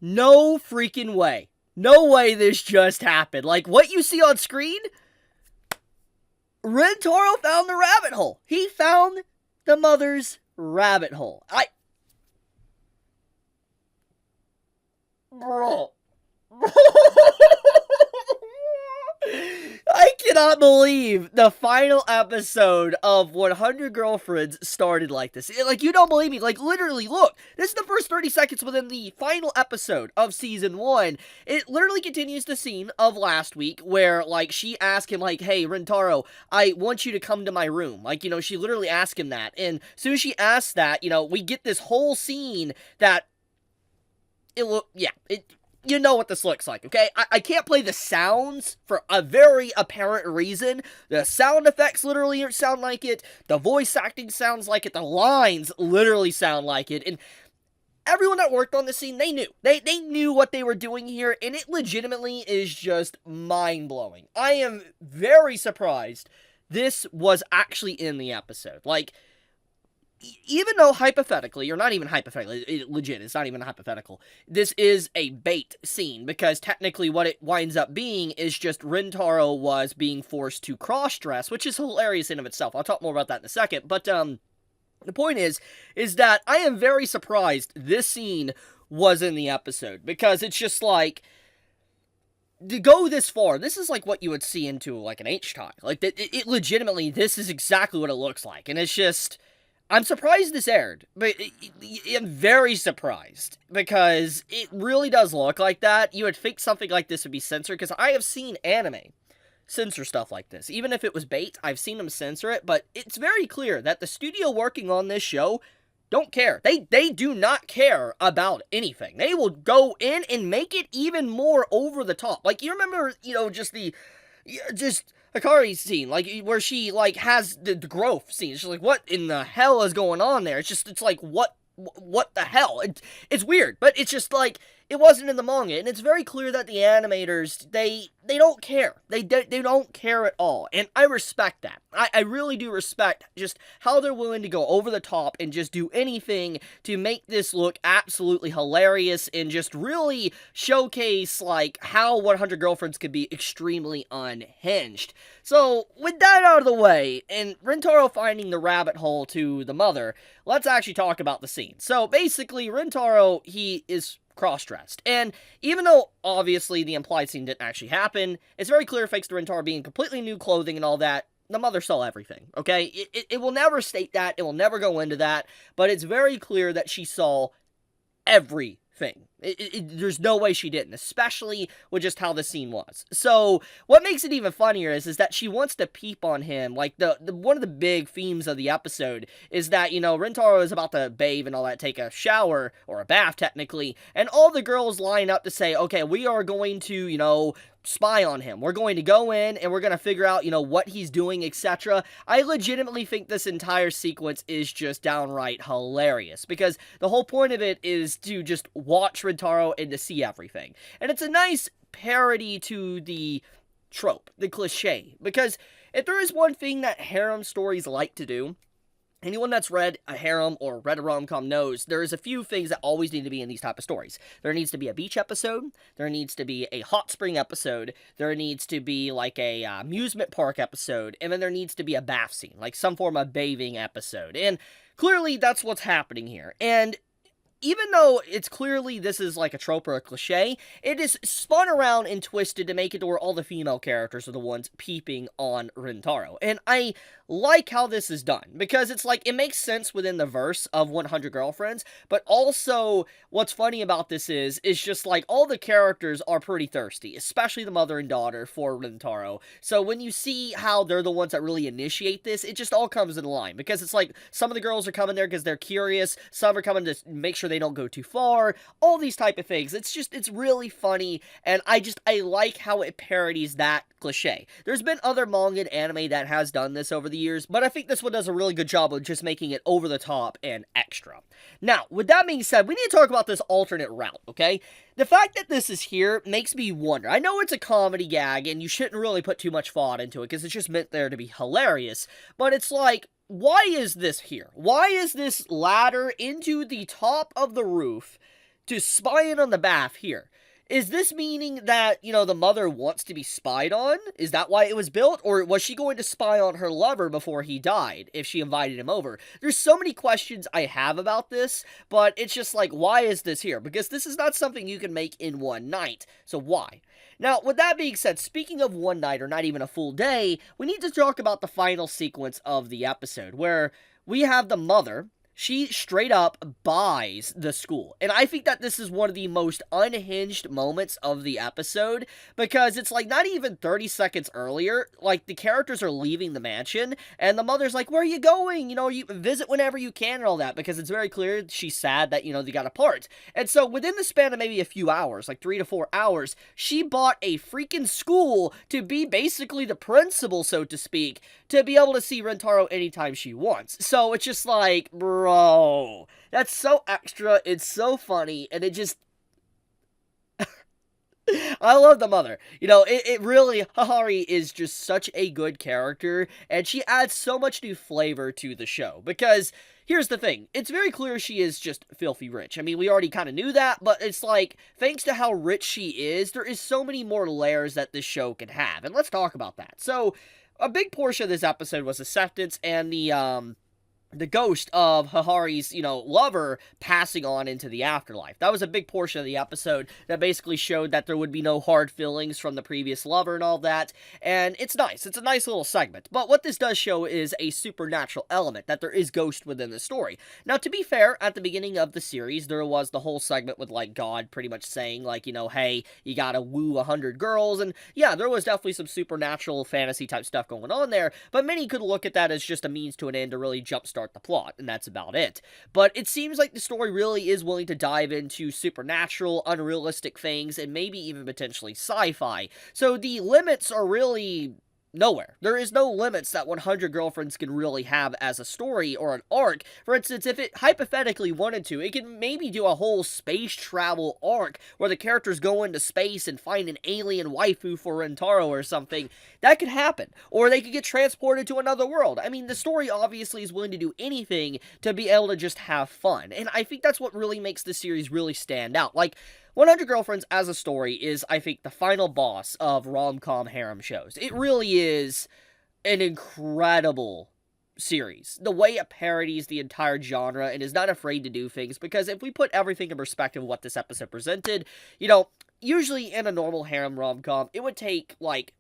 No freaking way. No way this just happened. Like, what you see on screen, Rentaro found the rabbit hole. He found the mother's rabbit hole. Bro. I cannot believe the final episode of 100 Girlfriends started like this. Like, you don't believe me. Like, literally, look. This is the first 30 seconds within the final episode of Season 1. It literally continues the scene of last week where, like, she asked him, like, hey, Rentaro, I want you to come to my room. Like, she literally asked him that. And as soon as she asks that, we get this whole scene that you know what this looks like, okay? I can't play the sounds for a very apparent reason. The sound effects literally sound like it. The voice acting sounds like it. The lines literally sound like it. And everyone that worked on the scene, they knew. They knew what they were doing here, and it legitimately is just mind-blowing. I am very surprised this was actually in the episode. Like, even though hypothetically, or not even hypothetically, legit, it's not even hypothetical, this is a bait scene, because technically what it winds up being is just Rentaro was being forced to cross-dress, which is hilarious in of itself. I'll talk more about that in a second, but, the point is that I am very surprised this scene was in the episode, because it's just like, to go this far, this is like what you would see into, like, an H-tie. Like, it legitimately, this is exactly what it looks like, and it's just, I'm surprised this aired, but I'm very surprised, because it really does look like that. You would think something like this would be censored, because I have seen anime censor stuff like this. Even if it was bait, I've seen them censor it, but it's very clear that the studio working on this show don't care. They do not care about anything. They will go in and make it even more over the top. Like, you remember, just Hikari's scene, like, where she, like, has the growth scene. She's like, what in the hell is going on there? It's like, what the hell? It's weird, but it's just, like, it wasn't in the manga, and it's very clear that the animators, they don't care. They don't care at all, and I respect that. I really do respect just how they're willing to go over the top and just do anything to make this look absolutely hilarious and just really showcase, like, how 100 Girlfriends could be extremely unhinged. So, with that out of the way, and Rentaro finding the rabbit hole to the mother, let's actually talk about the scene. So, basically, Rentaro, he is cross-dressed. And even though, obviously, the implied scene didn't actually happen, it's very clear thanks to Rentaro being completely new clothing and all that, the mother saw everything, okay? It will never state that, it will never go into that, but it's very clear that she saw everything. There's no way she didn't, especially with just how the scene was. So, what makes it even funnier is that she wants to peep on him. Like, the one of the big themes of the episode is that, Rentaro is about to bathe and all that, take a shower, or a bath, technically, and all the girls line up to say, okay, we are going to, spy on him. We're going to go in, and we're going to figure out, what he's doing, etc. I legitimately think this entire sequence is just downright hilarious, because the whole point of it is to just watch Rentaro and to see everything. And it's a nice parody to the trope, the cliche, because if there is one thing that harem stories like to do, anyone that's read a harem or read a rom-com knows there's a few things that always need to be in these type of stories. There needs to be a beach episode, there needs to be a hot spring episode, there needs to be like a amusement park episode, and then there needs to be a bath scene, like some form of bathing episode. And clearly that's what's happening here. And even though it's clearly this is like a trope or a cliche, it is spun around and twisted to make it to where all the female characters are the ones peeping on Rentaro. And I like how this is done, because it's like, it makes sense within the verse of 100 Girlfriends, but also, what's funny about this is just like, all the characters are pretty thirsty, especially the mother and daughter for Rentaro. So when you see how they're the ones that really initiate this, it just all comes in line, because it's like, some of the girls are coming there because they're curious, some are coming to make sure they don't go too far, all these type of things. It's really funny, and I like how it parodies that cliche. There's been other manga and anime that has done this over the years, but I think this one does a really good job of just making it over the top and extra. Now, with that being said, we need to talk about this alternate route, okay? The fact that this is here makes me wonder. I know it's a comedy gag, and you shouldn't really put too much thought into it, because it's just meant there to be hilarious, but it's like, why is this here? Why is this ladder into the top of the roof to spy in on the bath here. Is this meaning that, the mother wants to be spied on? Is that why it was built? Or was she going to spy on her lover before he died, if she invited him over? There's so many questions I have about this, but it's just like, why is this here? Because this is not something you can make in one night, so why? Now, with that being said, speaking of one night, or not even a full day, we need to talk about the final sequence of the episode, where we have the mother. She straight up buys the school. And I think that this is one of the most unhinged moments of the episode, because it's like not even 30 seconds earlier, like the characters are leaving the mansion, and the mother's like, where are you going? You visit whenever you can and all that, because it's very clear she's sad that, they got apart. And so within the span of maybe a few hours, like 3 to 4 hours, she bought a freaking school to be basically the principal, so to speak, to be able to see Rentaro anytime she wants. So it's just like, bro, that's so extra, it's so funny, and it just... I love the mother. It really, Hahari is just such a good character, and she adds so much new flavor to the show, because... Here's the thing, it's very clear she is just filthy rich. I mean, we already kind of knew that, but it's like, thanks to how rich she is, there is so many more layers that this show can have, and let's talk about that. So, a big portion of this episode was acceptance and the ghost of Hahari's, lover passing on into the afterlife. That was a big portion of the episode that basically showed that there would be no hard feelings from the previous lover and all that, and it's nice. It's a nice little segment, but what this does show is a supernatural element, that there is ghost within the story. Now, to be fair, at the beginning of the series, there was the whole segment with, like, God pretty much saying, like, hey, you gotta woo 100 girls, and yeah, there was definitely some supernatural fantasy type stuff going on there, but many could look at that as just a means to an end to really jumpstart the plot, and that's about it. But it seems like the story really is willing to dive into supernatural, unrealistic things, and maybe even potentially sci-fi. So the limits are really nowhere. There is no limits that 100 Girlfriends can really have as a story or an arc. For instance, if it hypothetically wanted to, it can maybe do a whole space travel arc where the characters go into space and find an alien waifu for Rentaro or something. That could happen. Or they could get transported to another world. I mean, the story obviously is willing to do anything to be able to just have fun. And I think that's what really makes the series really stand out. Like, 100 Girlfriends as a story is, I think, the final boss of rom-com harem shows. It really is an incredible series. The way it parodies the entire genre and is not afraid to do things, because if we put everything in perspective of what this episode presented, usually in a normal harem rom-com, it would take, like,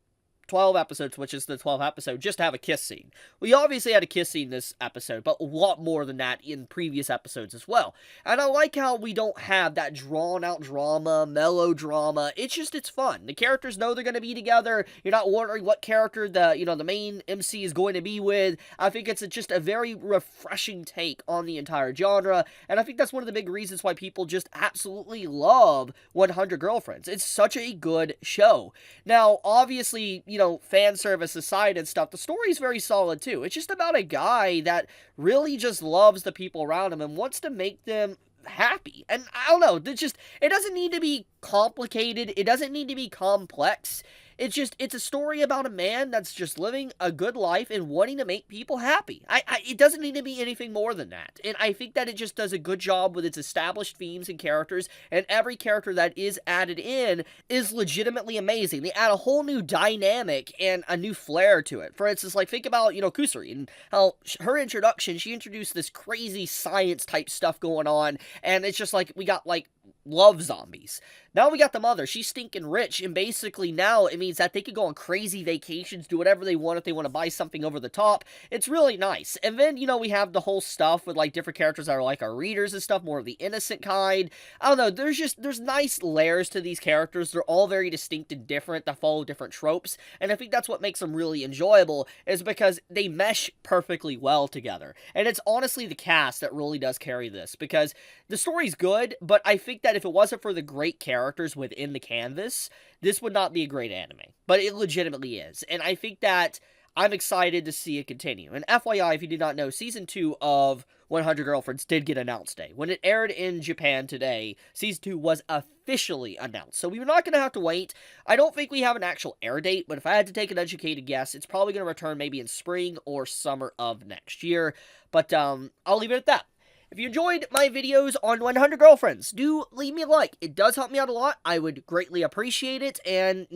12 episodes, which is the 12th episode, just to have a kiss scene. We obviously had a kiss scene this episode, but a lot more than that in previous episodes as well. And I like how we don't have that drawn-out drama, melodrama. It's fun. The characters know they're going to be together. You're not wondering what character the main MC is going to be with. I think it's just a very refreshing take on the entire genre, and I think that's one of the big reasons why people just absolutely love 100 Girlfriends. It's such a good show. Now, obviously, fan service aside and stuff, the story's very solid too. It's just about a guy that really just loves the people around him and wants to make them happy. And I don't know, it doesn't need to be complicated. It doesn't need to be complex. It's a story about a man that's just living a good life and wanting to make people happy. It doesn't need to be anything more than that. And I think that it just does a good job with its established themes and characters, and every character that is added in is legitimately amazing. They add a whole new dynamic and a new flair to it. For instance, like, think about, Kusari, and how her introduction, she introduced this crazy science type stuff going on, and it's just like, we got, like, love zombies. Now we got the mother. She's stinking rich, and basically now it means that they could go on crazy vacations, do whatever they want if they want to buy something over the top. It's really nice. And then, we have the whole stuff with, like, different characters that are like our readers and stuff, more of the innocent kind. I don't know, there's nice layers to these characters. They're all very distinct and different, that follow different tropes, and I think that's what makes them really enjoyable, is because they mesh perfectly well together. And it's honestly the cast that really does carry this, because the story's good, but I think that if it wasn't for the great characters within the canvas, this would not be a great anime. But it legitimately is. And I think that I'm excited to see it continue. And FYI, if you did not know, Season 2 of 100 Girlfriends did get announced today. When it aired in Japan today, Season 2 was officially announced. So we're not going to have to wait. I don't think we have an actual air date, but if I had to take an educated guess, it's probably going to return maybe in spring or summer of next year. But I'll leave it at that. If you enjoyed my videos on 100 Girlfriends, do leave me a like. It does help me out a lot. I would greatly appreciate it. And,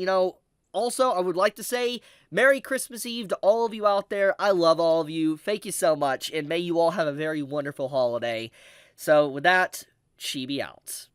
also, I would like to say Merry Christmas Eve to all of you out there. I love all of you. Thank you so much. And may you all have a very wonderful holiday. So, with that, Chibi out.